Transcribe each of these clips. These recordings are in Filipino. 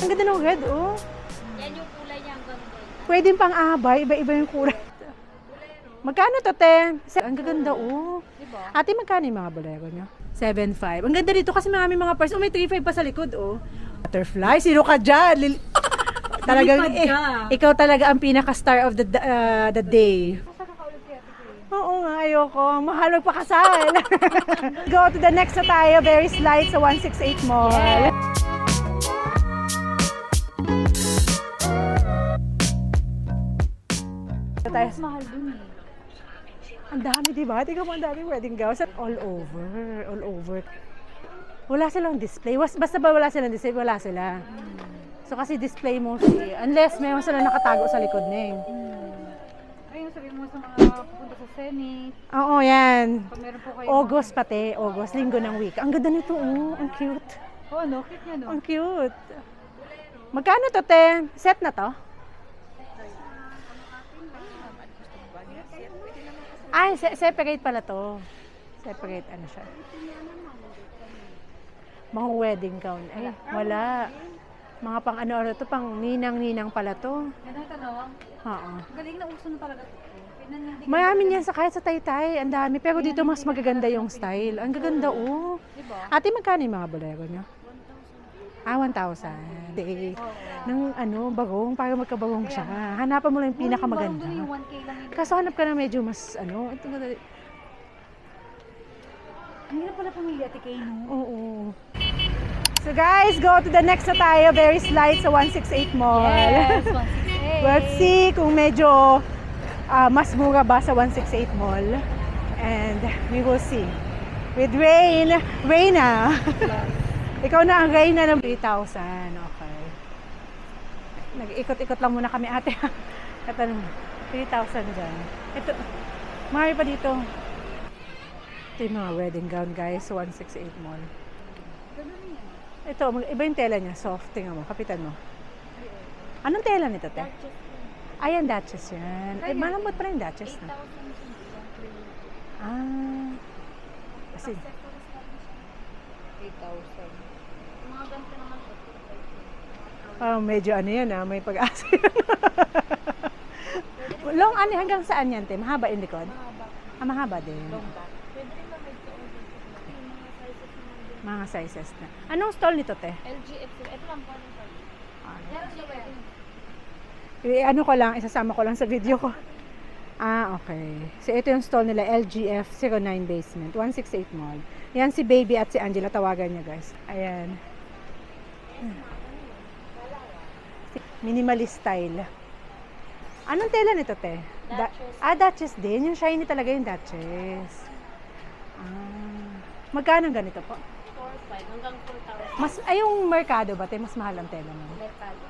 Ang ganda ng red, oh. Yan yung kulay niya hanggang gold. Pwedeng pang-abay, iba-iba yung kulay. Magkano to, te? Ang gaganda, oh. Diba? Ate, magkano yung mga bolero nyo? 7.5. Ang ganda dito kasi marami mga purse. Oh, may 3.5 pa sa likod, oh. Butterfly, sino ka dyan? Talagang, ikaw talaga ang pinaka-star of the day. Oo nga, ayoko. Mahal magpakasal. Go to the next na tayo. Very slight sa 168 Mall. Yeah. Mas mahal dun eh. Ang dami, diba? Tingnan mo, ang daming wedding gowns. All over. All over. Wala silang display. Basta ba wala silang display? Wala sila. So kasi display mostly. Unless mayroon sila nakatago sa likod na eh. Ayun, sabihin mo sa mga pupunta sa Senate. Oo, yan. Pag meron po kayo. August pati. August, linggo ng week. Ang ganda nito, oh. Ang cute. Oh, no? Cute niya, no? Ang cute. Magkano to, te? Set na to? Ay, separate pala to. Separate, ano siya. Mga wedding gown. Ay, wala. Mga pang ano to, pang ninang-ninang pala to. Yan ang tanong. Oo. Galing na uso na talaga to. Marami niyan sa kahit sa Taytay. Ang dami. Pero dito mas magaganda yung style. Ang gaganda, oh. Diba? Ate, magkano yung mga bolero nyo? 1,000. Day. Ng ano, bagong, para magkabagong siya. Hanapan mo lang yung pinakamaganda. Kaso hanap ka na medyo mas, ano, ito na. Ang hirap pala pamilya, Ate Kay, no? Oo. So guys, go to the next na tayo. Very slight sa 168 Mall. Yes, 168. Let's see kung medyo mas mura ba sa 168 Mall. And we will see. With Reyna. Ikaw na ang Reyna ng 3,000. Okay. Nag-ikot-ikot lang muna kami, ate. Katanong, 3,000 dyan. Ito, marami pa dito. Ito yung mga wedding gown, guys. 168 Mall. Ito, iba yung tela niya. Soft. Tingnan mo, kapitan mo. Anong tela nito, te? Ayan, Duchess yan. Eh, malambot pa rin Duchess na. Ah. Kasi, 8,000. Mga ganito naman po. parang medyo ano yan, may pag-asa yan. Long ano, hanggang saan yan, te? Mahaba yung likod? Mahaba. Ah, mahaba din. Long back. Pwede rin ba medyo Mga sizes na. Anong stall nito, te? LGF. Ito lang po. Ano ko lang, isasama ko lang sa video ko. Ah, okay. So, ito yung stall nila, LGF 09 Basement, 168 Mall. Yan si Baby at si Angela, tawagan niya, guys. Ayan. Minimalist style. Anong tela nito, te? Duchess. Duchess din. Yung shiny talaga yung Duchess. Ah. Magkano ganito po? 4,500 hanggang 4,000. Mas, ay, yung Mercado ba, te? Mas mahal ang tela mo. Mercado.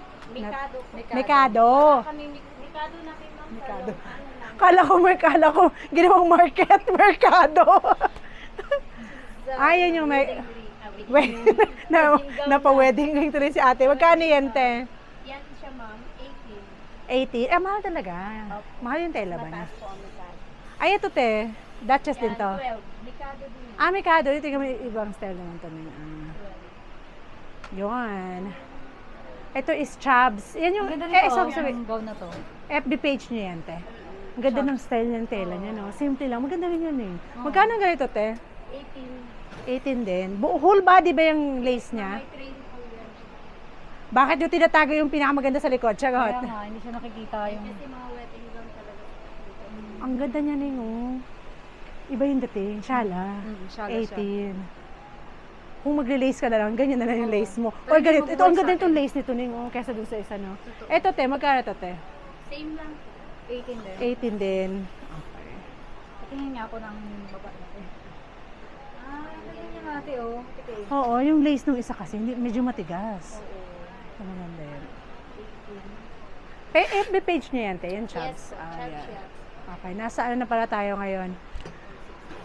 Mikado. Kami Mikado na kayo, ma'am. Mikado. Kala ko ginawang market, Mercado. Ayan yung napa-wedding ring tuloy si ate. Magkano yan, te? Yan siya, ma'am. 18. 80. Mahal talaga. Mahal yung tela ba niya? Mataas po ang Mikado. Ay, ito, te. Duchess din to. 12. Mikado din. Mikado. Ito yung ibang style naman to. Yun. Ito is Chubbs. Yan yung, yung gown na to. FB page niya yan, te. Ang ganda ng style ng tela niya, no? Simple lang. Maganda rin yan, eh. Magkano ganito, te? 18. 18 din. Whole body ba yung lace niya? May train po yan. Bakit yung tinatago yung pinakamaganda sa likod? Charot. Kaya nga, hindi siya nakikita yung... Kasi mga wedding gown talaga. Ang ganda niya, Ning, oh. Iba yung dating. Shala. Shala 18. Kung magle-lace ka na lang, ganyan na lang yung lace mo. Or ganito. Ito, ang ganda itong lace nito, Ning, oh. Kesa dun sa isa, no? Ito, te. Magkano ito, te? Same lang. 18 din. 18 din. Okay. Tingin niya ako ng babae. Ganyan niya natin, oh. Oo, yung lace nung isa kasi, medyo matigas. Oo. Ang maganda yan. FB page niya yan, te. Yan, Chubbs. Yes, Chubbs yan. Okay, nasa ano na pala tayo ngayon?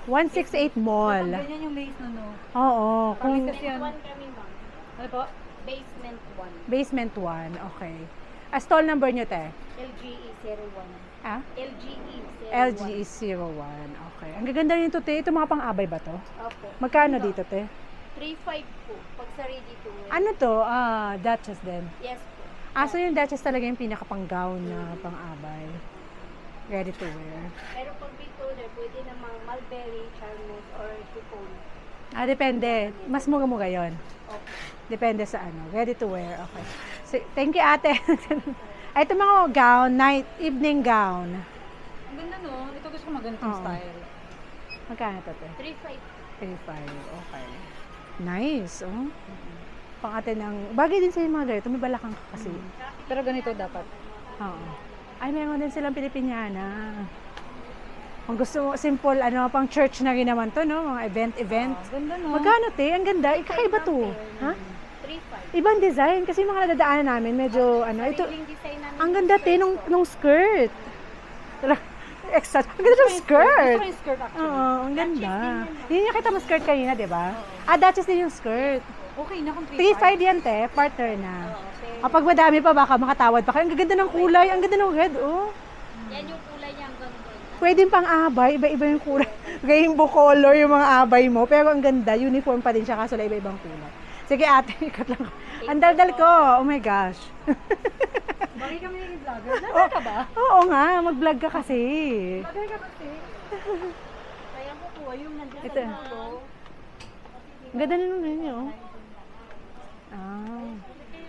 168 Mall. Ganyan yung lace na, no? Oo. Kung Basement 1 kami, ma'am. Ano po? Basement 1. Basement 1, okay. Stall number nyo, te? LGE 01. Ah? LGE 01. LGE 01, okay. Ang gaganda nito, te. Ito mga pang-abay ba to? Opo. Magkano dito, te? 3,500 po. Pag sa ready to wear. Ano to? Duchess din. Yes po. So yung Duchess talaga yung pinaka-pang-gown na pang-abay. Ready to wear. Pero pag big color, pwede namang mulberry, charmos, or chiffon. Depende. Mas mura-mura yun. Okay. Depende sa ano. Ready to wear. Okay. So, thank you, ate. Ito mga gown, evening gown. Ang ganda no? Ito gusto ko magandang Oo. style. Magkano to, te? 3.5. 35. Okay. Nice, oh. Pang ate ng... Bagay din sa mga ganito. May balakang ka kasi. Pero ganito dapat. Oo. Ay, meron din silang Pilipiniana. Kung gusto mo, simple, pang church na rin naman to, no? Mga event. Ganda no? Magkano, te? Ang ganda. Kakaiba to. Ha? 3.5. Ibang design. Kasi yung mga nadadaanan namin, medyo, ito, Sariling design namin. ang ganda, te, nung skirt. Extra. Ang ganda ng skirt. Gusto ko yung skirt actually. Oo, ang ganda. Yun yung kita mo skirt kanina, di ba? Duchess din yung skirt. Okay na kung 3.5 yan, te. Partner na. Kapag madami pa, baka makatawad pa kayo. Ang ganda ng kulay. Ang ganda ng red, oh. Yan yung kulay niya hanggang doon. Pwede pang abay. Iba-iba yung kulay. Rainbow color yung mga abay mo. Pero ang ganda. Uniform pa din siya. Kaso lang iba-ibang kulay. Sige, ate. Ikot lang. Ang daldal ko. Oh my gosh. Bakit kami naging vlogger? Vlogger ka ba? Oo nga. Mag-vlog ka kasi. Vlogger ka kasi. Kaya mo po, yung nandiyan Ito. sa dulo. Ang ganda na naman yun, oh.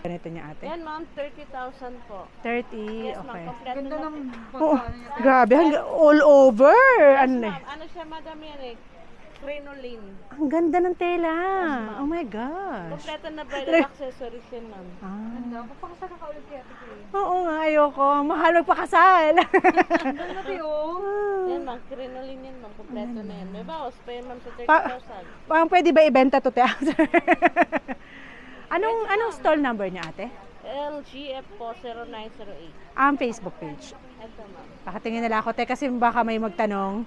Ganito niya, ate. Yan ma'am, 30,000 po. 30. Yes ma'am, Okay. kompleto Ganda na. ng Oh, pagkaano niya. grabe. All over. Ano eh. Ma'am, ano siya madam yan eh? Crinoline. Ang ganda ng tela. Oh my gosh. Kompleto na bridal accessories yan ma'am. Ganda. Papakasal ka ulit kaya ate Kay. Oo nga, ayoko. Mahal magpakasal. Ganda tayo. Yan ma'am, crinoline yan ma'am. Kompleto na yan. May bawas pa yan ma'am sa Pa- 30,000. Parang pwede ba ibenta to, te? Anong stall number niya, ate? LGF po 0908. Ang Facebook page. Ito ma'am. Pakatingin nila ako, te, kasi baka may magtanong.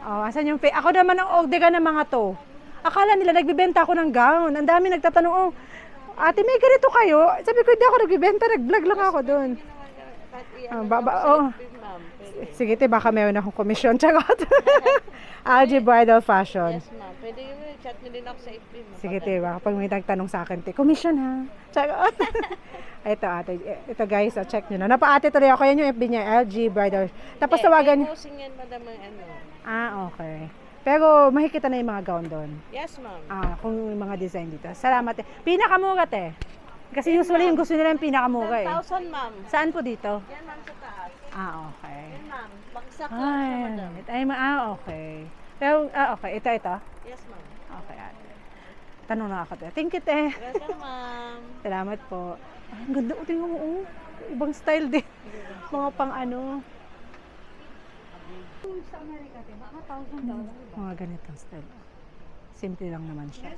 Asan yung ako naman ang order ng mga to. Akala nila nagbibenta ako ng gown. Ang dami nagtatanong, ate, may ganito kayo? Sabi ko, hindi ako nagbibenta, nag-vlog lang ako doon. Ma'am, pwede. Sige, te, baka meron akong komisyon. Charot. Algie Bridal Fashion. Yes ma'am. Pwede yung chat nyo din ako sa FB ma'am. Sige, te, baka pag may nagtanong sa akin, te, komisyon ha. Charot. Ito, ate. Ito, guys, check nyo na. Napa-ate tuloy ako. Yan yung FB niya, LG Bridal. Tapos tawagan niyo. Posing yan madam ang ano. Okay. Pero makikita na yung mga gown doon. Yes ma'am. Kung yung mga design dito. Salamat, te. Pinakamura, te. Kasi usually yung gusto nila yung pinakamura eh. 10,000 ma'am. Saan po dito? Yan ma'am sa taas. Okay. Yan ma'am. Bagsak lang siya madam. Okay. Pero, okay. Ito. Yes ma'am. Okay, ate. Tanong na ako, te. Thank you, te. Welcome ma'am. Salamat po. Ang ganda. Tingnan mo, oh. Ibang style din. Mga pang ano. Sa Amerika, te, baka $1,000. Mga ganitong style. Simple lang naman siya.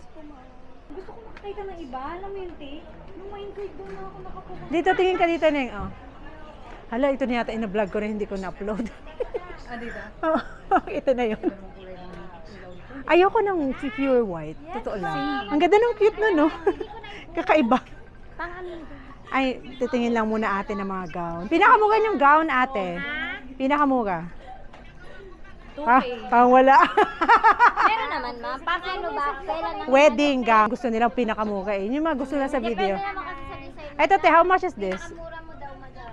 Gusto ko makakita ng iba. Alam mo yung te? Nung main card doon na ako nakakuha. Dito, tingin ka dito, Neng. Oh. Hala, ito na yata in-vlog ko na hindi ko na-upload. Dito? Ito na yun. Ayoko ng pure white. Totoo lang. Ang ganda ng cute nun, no? Kakaiba. Ay, titingin lang muna ate ng mga gown. Pinakamura yung gown, ate. Pinakamura. Pang wala. Meron naman ma'am. Pang ano ba? Kailan lang? Wedding gown. Gusto nilang pinakamura eh. Yun yung mga gusto nila sa video. Depende naman kasi sa design. Ito, te, how much is this? Mura mo daw madam.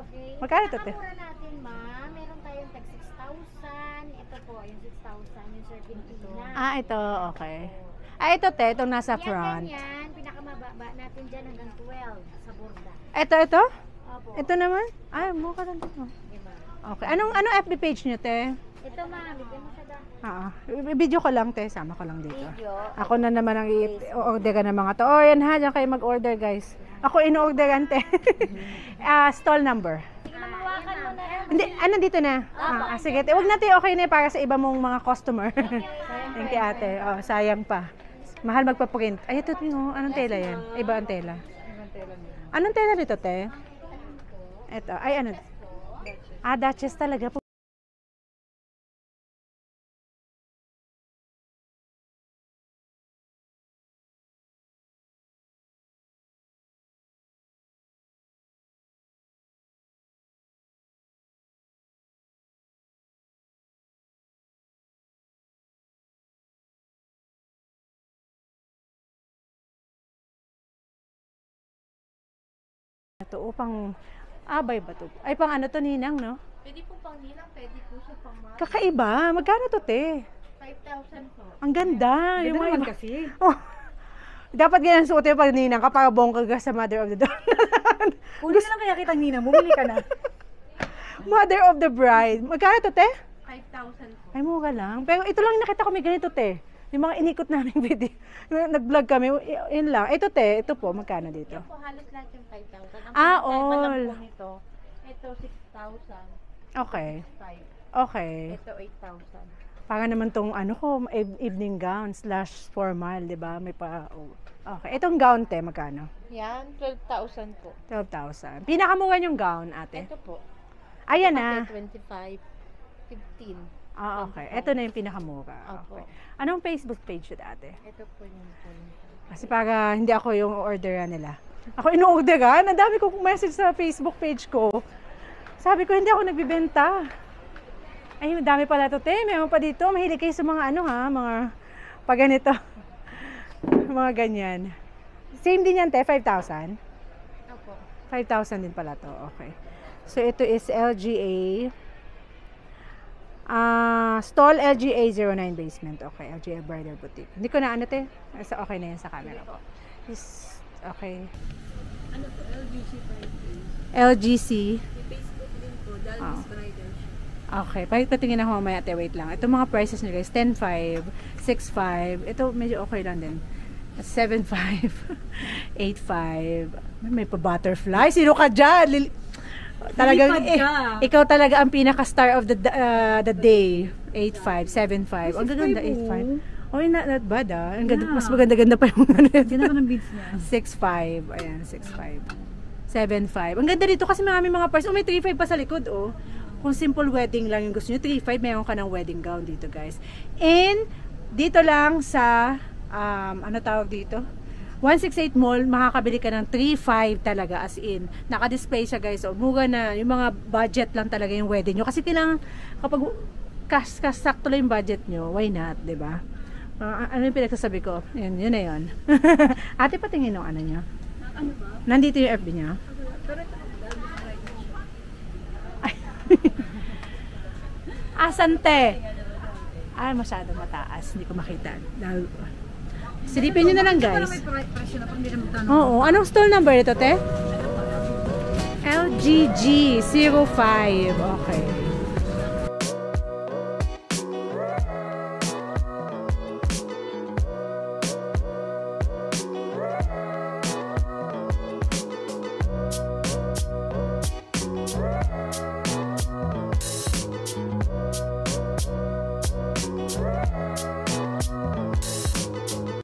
Okay. Magkano ito, te? Mura natin ma'am. Meron tayong tag 6,000. Ito po, yung 6,000. Yung serpentina. Ito, okay. Ito, te, itong nasa front. Yan, pinakamababa natin dyan hanggang 12 sa borda. Ito? Opo. Ito naman? Ay, mukha lang ito. Okay. Anong FB page nyo, te? Ito ma'am, bigyan mo siya da. Video ko lang, te. Sama ko lang dito. Video. Ako na naman ang i-order ng mga to. Oh, yan ha. Diyan kayo mag-order, guys. Ako in-orderan, te. Stall number. Sige na, mawakan mo na. Hindi, nandito na. Sige, te. Huwag natin okay na para sa iba mong mga customer. Thank you, ate. Sayang pa. Mahal magpaprint. Ay, ito, anong tela yan? Iba ang tela. Anong tela nito, te? Ito. Ay, ano? Duchess talaga. Ito, pang abay ba to? Ay, pang ano to, ninang, no? Pwede po pang ninang, pwede po siya pang mga. Kakaiba. Magkano to, te? 5,000 po. Ang ganda. Ganda Yung mga naman iba. kasi. Oh. Dapat ganyan suot yung pag ninang ka para bongga ka sa mother of the dawn. Kunin na lang kaya kitang ninang. Bumili ka na. Mother of the bride. Magkano to, te? 5,000 po. Ay, mura lang. Pero ito lang nakita ko may ganito, te. Yung mga inikot namin video. Nag-vlog kami. Yun lang. Ito, te. Ito po. Magkano dito? Yan po halos lahat yung 5,000. Ang Ah, pinakaiba lang all. po nito, ito 6,000. Okay. 5. Okay. Ito 8,000. Para naman tong ano ko, evening gown / formal, di ba? May pa... Oh. Okay. Itong gown, te. Magkano? Yan, 12,000 po. 12,000. Pinakamura yung gown, ate. Ito po. Ayan Ito na. 25, 15. Ah, okay. Ito na yung pinakamura. Opo. Okay. Anong Facebook page yun, ate? Ito po yung Kasi para hindi ako yung orderan nila. Ako ino-orderan. Ang dami kong message sa Facebook page ko. Sabi ko, hindi ako nagbibenta. Ay, dami pala to, te. Meron pa dito. Mahilig kayo sa mga ano, ha? Mga pag ganito. Mga ganyan. Same din yan, te. 5,000? Opo. 5,000 din pala to. Okay. So, ito is LGA. Stall LGA 09 basement. Okay, LGA Bridal Boutique. Hindi ko na ano, te. Okay na yan sa camera ko. Okay. Ano to? LGC 5. LGC. May Facebook din po. Dalvis Bridal. Okay. Patingin ako mamaya, te. Wait lang. Ito mga prices nyo, guys. 10,500, 6,500. Ito medyo okay lang din. 7,500, 8,500. May pa butterfly. Sino ka dyan? Talagang ikaw talaga ang pinaka-star of the day. 8,500, 7,500. Ang gaganda, 8,500. Oh, not bad ah. Ang ganda, mas maganda-ganda pa yung ano. Ganda ko ng beads niya. 6,500. Ayan, 6,500. 7,500. Ang ganda dito kasi marami mga price. Oh, may 3,500 pa sa likod, oh. Kung simple wedding lang yung gusto nyo, 3,500, meron ka ng wedding gown dito, guys. And, dito lang sa, ano tawag dito? 168 Mall, makakabili ka ng 3,500 talaga, as in. Naka-display siya, guys. So, mura na. Yung mga budget lang talaga yung wedding nyo. Kasi kailangan, kapag sakto lang yung budget nyo, why not, diba? Ano yung pinagsasabi ko? Yun na yun. Ate, patingin yung ano niya. Ano ba? Nandito yung FB niya. Pero ito, Dalvis Bridal. Asante. Ay, masyado mataas. Hindi ko makita. Silipin nyo na lang, guys. May presyo na pang hindi na magtanong. Oo. Anong stall number ito, te? LGG 05. Okay.